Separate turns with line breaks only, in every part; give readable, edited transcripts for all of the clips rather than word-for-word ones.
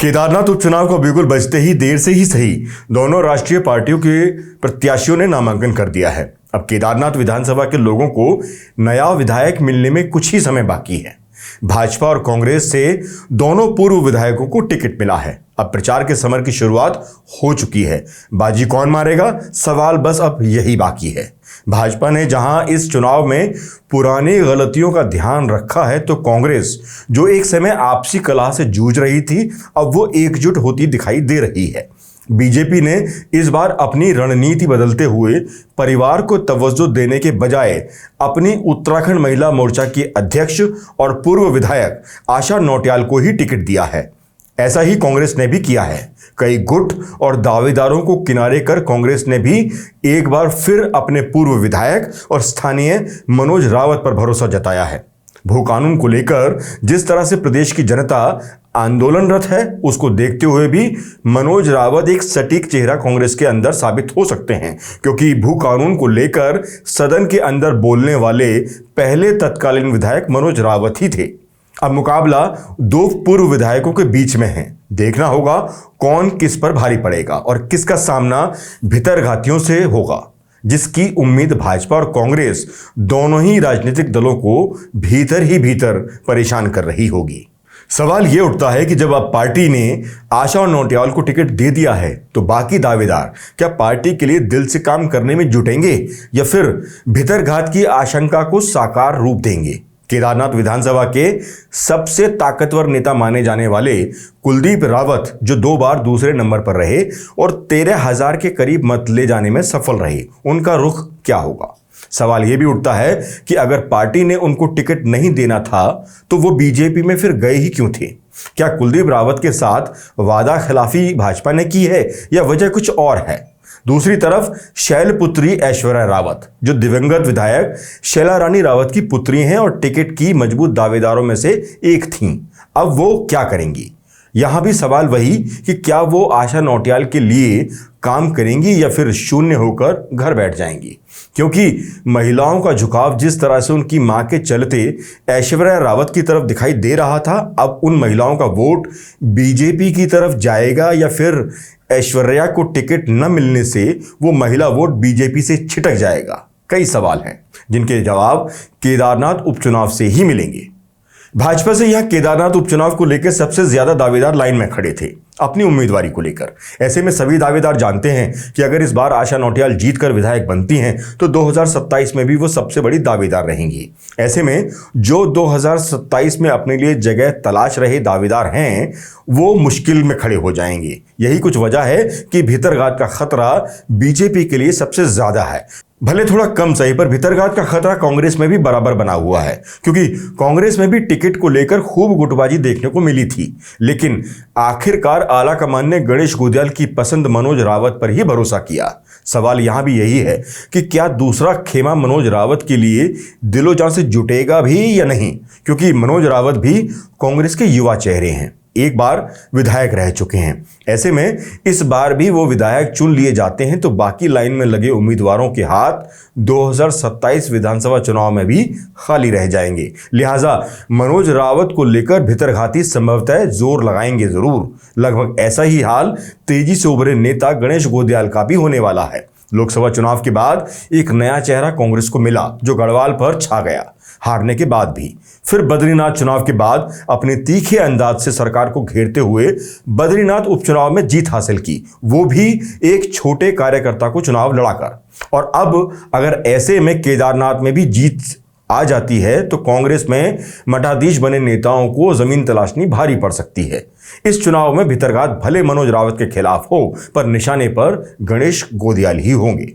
केदारनाथ उपचुनाव को बिल्कुल बजते ही देर से ही सही दोनों राष्ट्रीय पार्टियों के प्रत्याशियों ने नामांकन कर दिया है। अब केदारनाथ विधानसभा के लोगों को नया विधायक मिलने में कुछ ही समय बाकी है। भाजपा और कांग्रेस से दोनों पूर्व विधायकों को टिकट मिला है। अब प्रचार के समर की शुरुआत हो चुकी है। बाजी कौन मारेगा, सवाल बस अब यही बाकी है। भाजपा ने जहां इस चुनाव में पुरानी गलतियों का ध्यान रखा है, तो कांग्रेस, जो एक समय आपसी कलह से जूझ रही थी, अब वो एकजुट होती दिखाई दे रही है। बीजेपी ने इस बार अपनी रणनीति बदलते हुए परिवार को तवज्जो देने के बजाय अपनी उत्तराखंड महिला मोर्चा की अध्यक्ष और पूर्व विधायक आशा नौटियाल को ही टिकट दिया है। ऐसा ही कांग्रेस ने भी किया है। कई गुट और दावेदारों को किनारे कर कांग्रेस ने भी एक बार फिर अपने पूर्व विधायक और स्थानीय मनोज रावत पर भरोसा जताया है। भू कानून को लेकर जिस तरह से प्रदेश की जनता आंदोलनरत है, उसको देखते हुए भी मनोज रावत एक सटीक चेहरा कांग्रेस के अंदर साबित हो सकते हैं, क्योंकि भू कानून को लेकर सदन के अंदर बोलने वाले पहले तत्कालीन विधायक मनोज रावत ही थे। अब मुकाबला दो पूर्व विधायकों के बीच में है। देखना होगा कौन किस पर भारी पड़ेगा और किसका सामना भितरघातियों से होगा, जिसकी उम्मीद भाजपा और कांग्रेस दोनों ही राजनीतिक दलों को भीतर ही भीतर परेशान कर रही होगी। सवाल यह उठता है कि जब अब पार्टी ने आशा और नौटियाल को टिकट दे दिया है, तो बाकी दावेदार क्या पार्टी के लिए दिल से काम करने में जुटेंगे या फिर भीतरघात की आशंका को साकार रूप देंगे। केदारनाथ विधानसभा के सबसे ताकतवर नेता माने जाने वाले कुलदीप रावत, जो 2 बार दूसरे नंबर पर रहे और 13,000 के करीब मत ले जाने में सफल रहे, उनका रुख क्या होगा। सवाल यह भी उठता है कि अगर पार्टी ने उनको टिकट नहीं देना था, तो वो बीजेपी में फिर गए ही क्यों थे। क्या कुलदीप रावत के साथ वादा खिलाफी भाजपा ने की है या वजह कुछ और है। दूसरी तरफ शैलपुत्री ऐश्वर्या रावत, जो दिवंगत विधायक शैला रानी रावत की पुत्री हैं और टिकट की मजबूत दावेदारों में से एक थीं, अब वो क्या करेंगी। यहां भी सवाल वही कि क्या वो आशा नौटियाल के लिए काम करेंगी या फिर शून्य होकर घर बैठ जाएंगी, क्योंकि महिलाओं का झुकाव जिस तरह से उनकी मां के चलते ऐश्वर्या रावत की तरफ दिखाई दे रहा था, अब उन महिलाओं का वोट बीजेपी की तरफ जाएगा या फिर ऐश्वर्या को टिकट न मिलने से वो महिला वोट बीजेपी से छिटक जाएगा। कई सवाल हैं जिनके जवाब केदारनाथ उपचुनाव से ही मिलेंगे। भाजपा से यहां केदारनाथ उपचुनाव को लेकर सबसे ज्यादा दावेदार लाइन में खड़े थे अपनी उम्मीदवारी को लेकर। ऐसे में सभी दावेदार जानते हैं कि अगर इस बार आशा नौटियाल जीतकर विधायक बनती हैं, तो 2027 में भी वो सबसे बड़ी दावेदार रहेंगी। ऐसे में जो 2027 में अपने लिए जगह तलाश रहे दावेदार हैं, वो मुश्किल में खड़े हो जाएंगे। यही कुछ वजह है कि भीतरघात का खतरा बीजेपी के लिए सबसे ज्यादा है। भले थोड़ा कम सही, पर भीतरघात का खतरा कांग्रेस में भी बराबर बना हुआ है, क्योंकि कांग्रेस में भी टिकट को लेकर खूब गुटबाजी देखने को मिली थी। लेकिन आखिरकार आला कमान ने गणेश गोदियाल की पसंद मनोज रावत पर ही भरोसा किया। सवाल यहां भी यही है कि क्या दूसरा खेमा मनोज रावत के लिए दिलो जान से जुटेगा भी या नहीं, क्योंकि मनोज रावत भी कांग्रेस के युवा चेहरे हैं, एक बार विधायक रह चुके हैं। ऐसे में इस बार भी वो विधायक चुन लिए जाते हैं, तो बाकी लाइन में लगे उम्मीदवारों के हाथ 2027 विधानसभा चुनाव में भी खाली रह जाएंगे। लिहाजा मनोज रावत को लेकर भीतरघाती संभवतः जोर लगाएंगे जरूर। लगभग ऐसा ही हाल तेजी से उभरे नेता गणेश गोदियाल का भी होने वाला है। लोकसभा चुनाव के बाद एक नया चेहरा कांग्रेस को मिला, जो गढ़वाल पर छा गया हारने के बाद भी। फिर बद्रीनाथ चुनाव के बाद अपने तीखे अंदाज से सरकार को घेरते हुए बद्रीनाथ उपचुनाव में जीत हासिल की, वो भी एक छोटे कार्यकर्ता को चुनाव लड़ाकर। और अब अगर ऐसे में केदारनाथ में भी जीत आ जाती है, तो कांग्रेस में मठाधीश बने नेताओं को जमीन तलाशनी भारी पड़ सकती है। इस चुनाव में भीतरघात भले मनोज रावत के खिलाफ हो, पर निशाने पर गणेश गोदियाल ही होंगे।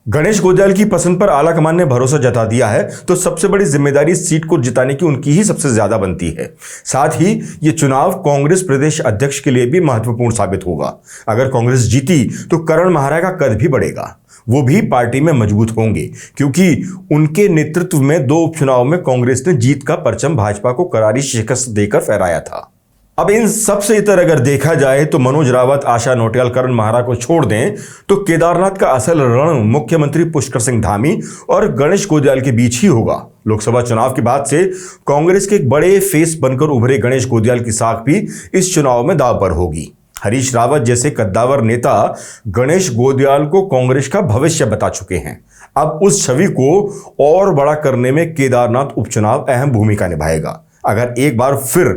गणेश गोदियाल की पसंद पर आला कमान ने भरोसा जता दिया है, तो सबसे बड़ी जिम्मेदारी सीट को जिताने की उनकी ही सबसे ज्यादा बनती है। साथ ही ये चुनाव कांग्रेस प्रदेश अध्यक्ष के लिए भी महत्वपूर्ण साबित होगा। अगर कांग्रेस जीती, तो करण महारा का कद भी बढ़ेगा। वो भी पार्टी में मजबूत होंगे, क्योंकि उनके नेतृत्व में 2 उपचुनाव में कांग्रेस ने जीत का परचम भाजपा को करारी शिकस्त देकर फहराया था। अब इन सब से इतर अगर देखा जाए तो मनोज रावत, आशा नौटियाल, करण माहरा को छोड़ दें तो केदारनाथ का असल रण मुख्यमंत्री पुष्कर सिंह धामी और गणेश गोदियाल के बीच ही होगा। लोकसभा चुनाव के बाद से कांग्रेस के एक बड़े फेस बनकर उभरे गणेश गोदियाल की साख भी इस चुनाव में दांव पर होगी। हरीश रावत जैसे कद्दावर नेता गणेश गोदियाल को कांग्रेस का भविष्य बता चुके हैं। अब उस छवि को और बड़ा करने में केदारनाथ उपचुनाव अहम भूमिका निभाएगा। अगर एक बार फिर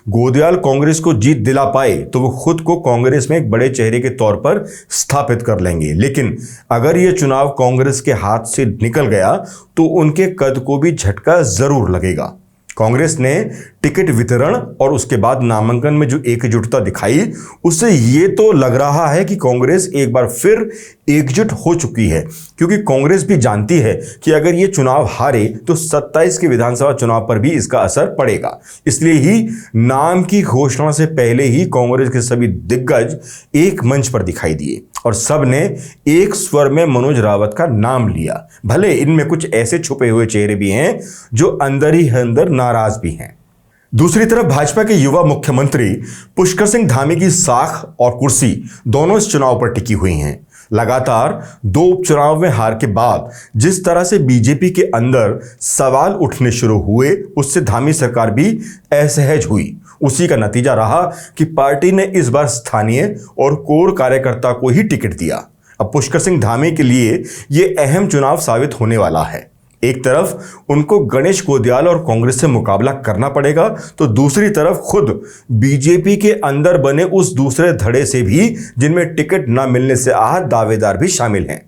गोदियाल कांग्रेस को जीत दिला पाए तो वो खुद को कांग्रेस में एक बड़े चेहरे के तौर पर स्थापित कर लेंगे। लेकिन अगर ये चुनाव कांग्रेस के हाथ से निकल गया तो उनके कद को भी झटका जरूर लगेगा। कांग्रेस ने टिकट वितरण और उसके बाद नामांकन में जो एकजुटता दिखाई, उससे ये तो लग रहा है कि कांग्रेस एक बार फिर एकजुट हो चुकी है, क्योंकि कांग्रेस भी जानती है कि अगर ये चुनाव हारे तो 27 के विधानसभा चुनाव पर भी इसका असर पड़ेगा। इसलिए ही नाम की घोषणा से पहले ही कांग्रेस के सभी दिग्गज एक मंच पर दिखाई दिए और सब ने एक स्वर में मनोज रावत का नाम लिया। भले इनमें कुछ ऐसे छुपे हुए चेहरे भी हैं जो अंदर ही अंदर नाराज भी हैं। दूसरी तरफ भाजपा के युवा मुख्यमंत्री पुष्कर सिंह धामी की साख और कुर्सी दोनों इस चुनाव पर टिकी हुई हैं। लगातार 2 उपचुनाव में हार के बाद जिस तरह से बीजेपी के अंदर सवाल उठने शुरू हुए, उससे धामी सरकार भी असहज हुई। उसी का नतीजा रहा कि पार्टी ने इस बार स्थानीय और कोर कार्यकर्ता को ही टिकट दिया। अब पुष्कर सिंह धामी के लिए यह अहम चुनाव साबित होने वाला है। एक तरफ उनको गणेश गोदियाल और कांग्रेस से मुकाबला करना पड़ेगा, तो दूसरी तरफ खुद बीजेपी के अंदर बने उस दूसरे धड़े से भी, जिनमें टिकट न मिलने से आहत दावेदार भी शामिल हैं।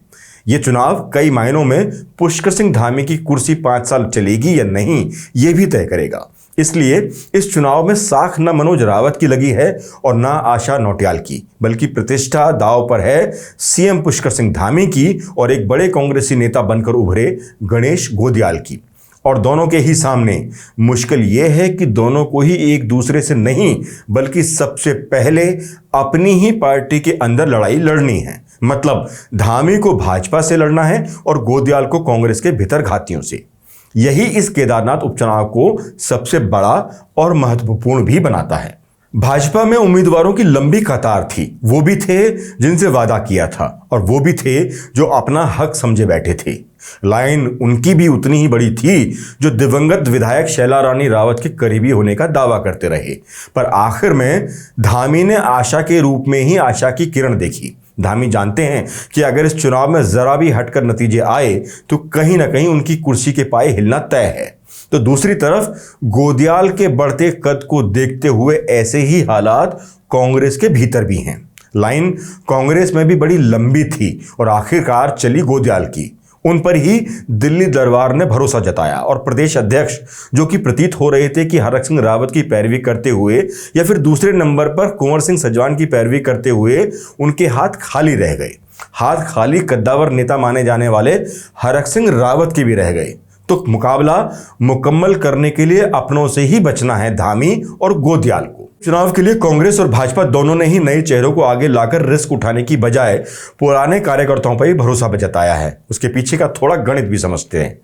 ये चुनाव कई मायनों में पुष्कर सिंह धामी की कुर्सी 5 साल चलेगी या नहीं, ये भी तय करेगा। इसलिए इस चुनाव में साख न मनोज रावत की लगी है और न आशा नौटियाल की, बल्कि प्रतिष्ठा दांव पर है सीएम पुष्कर सिंह धामी की और एक बड़े कांग्रेसी नेता बनकर उभरे गणेश गोदियाल की। और दोनों के ही सामने मुश्किल यह है कि दोनों को ही एक दूसरे से नहीं, बल्कि सबसे पहले अपनी ही पार्टी के अंदर लड़ाई लड़नी है। मतलब धामी को भाजपा से लड़ना है और गोदियाल को कांग्रेस के भीतर घातियों से। यही इस केदारनाथ उपचुनाव को सबसे बड़ा और महत्वपूर्ण भी बनाता है। भाजपा में उम्मीदवारों की लंबी कतार थी। वो भी थे जिनसे वादा किया था और वो भी थे जो अपना हक समझे बैठे थे। लाइन उनकी भी उतनी ही बड़ी थी जो दिवंगत विधायक शैला रानी रावत के करीबी होने का दावा करते रहे। पर आखिर में धामी ने आशा के रूप में ही आशा की किरण देखी। धामी जानते हैं कि अगर इस चुनाव में जरा भी हटकर नतीजे आए तो कहीं ना कहीं उनकी कुर्सी के पाए हिलना तय है। तो दूसरी तरफ गोदियाल के बढ़ते कद को देखते हुए ऐसे ही हालात कांग्रेस के भीतर भी हैं। लाइन कांग्रेस में भी बड़ी लंबी थी और आखिरकार चली गोदियाल की। उन पर ही दिल्ली दरबार ने भरोसा जताया और प्रदेश अध्यक्ष, जो कि प्रतीत हो रहे थे कि हरक सिंह रावत की पैरवी करते हुए या फिर दूसरे नंबर पर कुंवर सिंह सजवान की पैरवी करते हुए उनके हाथ खाली रह गए। हाथ खाली कद्दावर नेता माने जाने वाले हरक सिंह रावत के भी रह गए। तो मुकाबला मुकम्मल करने के लिए अपनों से ही बचना है धामी और गोदियाल को। चुनाव के लिए कांग्रेस और भाजपा दोनों ने ही नए चेहरों को आगे लाकर रिस्क उठाने की बजाय पुराने कार्यकर्ताओं पर ही भरोसा जताया है। उसके पीछे का थोड़ा गणित भी समझते हैं।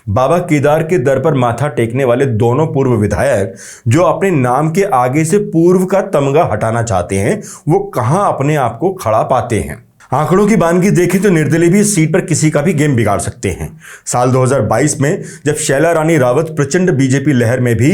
बाबा केदार के दर पर माथा टेकने वाले दोनों पूर्व विधायक जो अपने नाम के आगे से पूर्व का तमगा हटाना चाहते हैं, वो कहां अपने आप को खड़ा पाते हैं। आंकड़ों की बानगी देखें तो निर्दलीय भी इस सीट पर किसी का भी गेम बिगाड़ सकते हैं। साल 2022 में जब शैला रानी रावत प्रचंड बीजेपी लहर में भी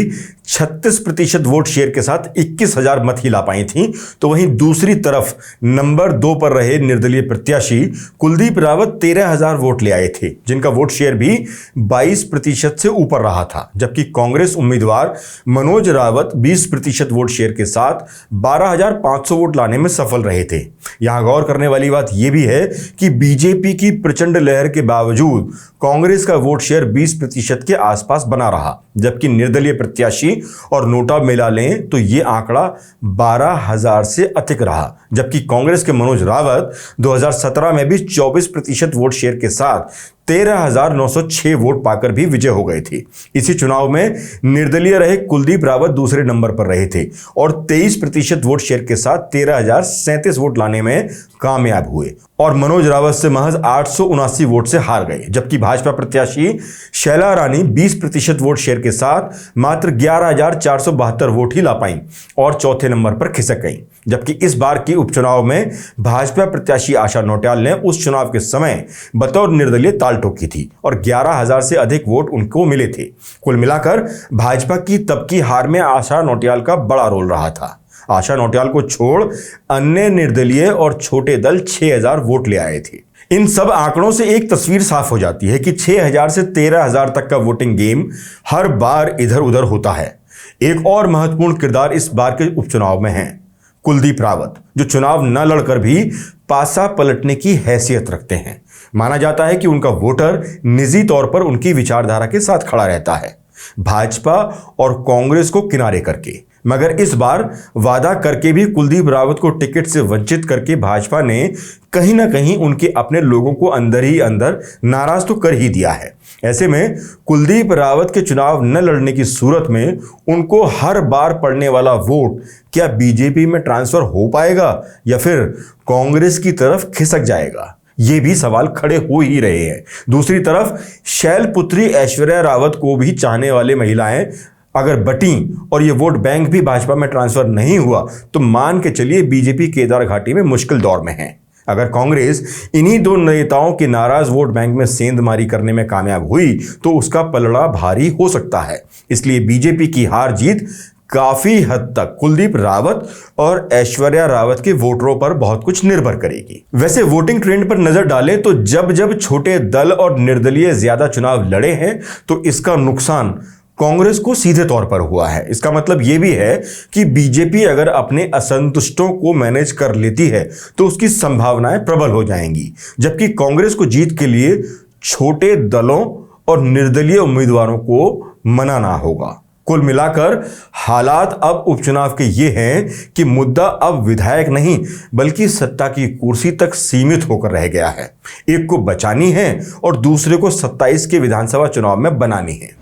36% वोट शेयर के साथ 21,000 मत ही ला पाई थी, तो वहीं दूसरी तरफ नंबर 2 पर रहे निर्दलीय प्रत्याशी कुलदीप रावत 13,000 वोट ले आए थे, जिनका वोट शेयर भी 22% से ऊपर रहा था। जबकि कांग्रेस उम्मीदवार मनोज रावत 20% वोट शेयर के साथ 12,500 वोट लाने में सफल रहे थे। यहां गौर करने वाली बात यह भी है कि बीजेपी की प्रचंड लहर के बावजूद कांग्रेस का वोट शेयर 20% के आसपास बना रहा, जबकि निर्दलीय प्रत्याशी और नोटा मिला लें तो यह आंकड़ा 12,000 से अधिक रहा। जबकि कांग्रेस के मनोज रावत 2017 में भी 24% वोट शेयर के साथ 13,906 वोट पाकर भी विजय हो गए थे। इसी चुनाव में निर्दलीय रहे कुलदीप रावत दूसरे नंबर पर रहे थे और 23% वोट शेयर के साथ 13,037 वोट लाने में कामयाब हुए और मनोज रावत से महज 879 वोट से हार गए। जबकि भाजपा प्रत्याशी शैला रानी 20% वोट शेयर के के साथ मात्र 11,472 वोट ही ला पाई और चौथे नंबर पर खिसक गई। जबकि इस बार के उपचुनाव में भाजपा प्रत्याशी आशा नौटियाल ने उस चुनाव के समय बतौर निर्दलीय ताल ठोकी थी और 11,000 से अधिक वोट उनको मिले थे। कुल मिलाकर भाजपा की तब की हार में आशा नौटियाल का बड़ा रोल रहा था। आशा नौटियाल को छोड़ अन्य निर्दलीय और छोटे दल 6,000 वोट ले आए थे। इन सब आंकड़ों से एक तस्वीर साफ हो जाती है कि 6,000 से 13,000 तक का वोटिंग गेम हर बार इधर उधर होता है। एक और महत्वपूर्ण किरदार इस बार के उपचुनाव में है कुलदीप रावत, जो चुनाव न लड़कर भी पासा पलटने की हैसियत रखते हैं। माना जाता है कि उनका वोटर निजी तौर पर उनकी विचारधारा के साथ खड़ा रहता है, भाजपा और कांग्रेस को किनारे करके। मगर इस बार वादा करके भी कुलदीप रावत को टिकट से वंचित करके भाजपा ने कहीं ना कहीं उनके अपने लोगों को अंदर ही अंदर नाराज तो कर ही दिया है। ऐसे में कुलदीप रावत के चुनाव न लड़ने की सूरत में उनको हर बार पड़ने वाला वोट क्या बीजेपी में ट्रांसफर हो पाएगा या फिर कांग्रेस की तरफ खिसक जाएगा, ये भी सवाल खड़े हो ही रहे हैं। दूसरी तरफ शैलपुत्री ऐश्वर्या रावत को भी चाहने वाले महिलाएं अगर बटी और ये वोट बैंक भी भाजपा में ट्रांसफर नहीं हुआ तो मान के चलिए बीजेपी केदार घाटी में मुश्किल दौर में है। अगर कांग्रेस इन्हीं दो नेताओं के नाराज वोट बैंक में सेंधमारी करने में कामयाब हुई तो उसका पलड़ा भारी हो सकता है। इसलिए बीजेपी की हार जीत काफी हद तक कुलदीप रावत और ऐश्वर्या रावत के वोटरों पर बहुत कुछ निर्भर करेगी। वैसे वोटिंग ट्रेंड पर नजर डालें तो जब जब छोटे दल और निर्दलीय ज्यादा चुनाव लड़े हैं तो इसका नुकसान कांग्रेस को सीधे तौर पर हुआ है। इसका मतलब यह भी है कि बीजेपी अगर अपने असंतुष्टों को मैनेज कर लेती है तो उसकी संभावनाएं प्रबल हो जाएंगी, जबकि कांग्रेस को जीत के लिए छोटे दलों और निर्दलीय उम्मीदवारों को मनाना होगा। कुल मिलाकर हालात अब उपचुनाव के ये हैं कि मुद्दा अब विधायक नहीं बल्कि सत्ता की कुर्सी तक सीमित होकर रह गया है। एक को बचानी है और दूसरे को 27 के विधानसभा चुनाव में बनानी है।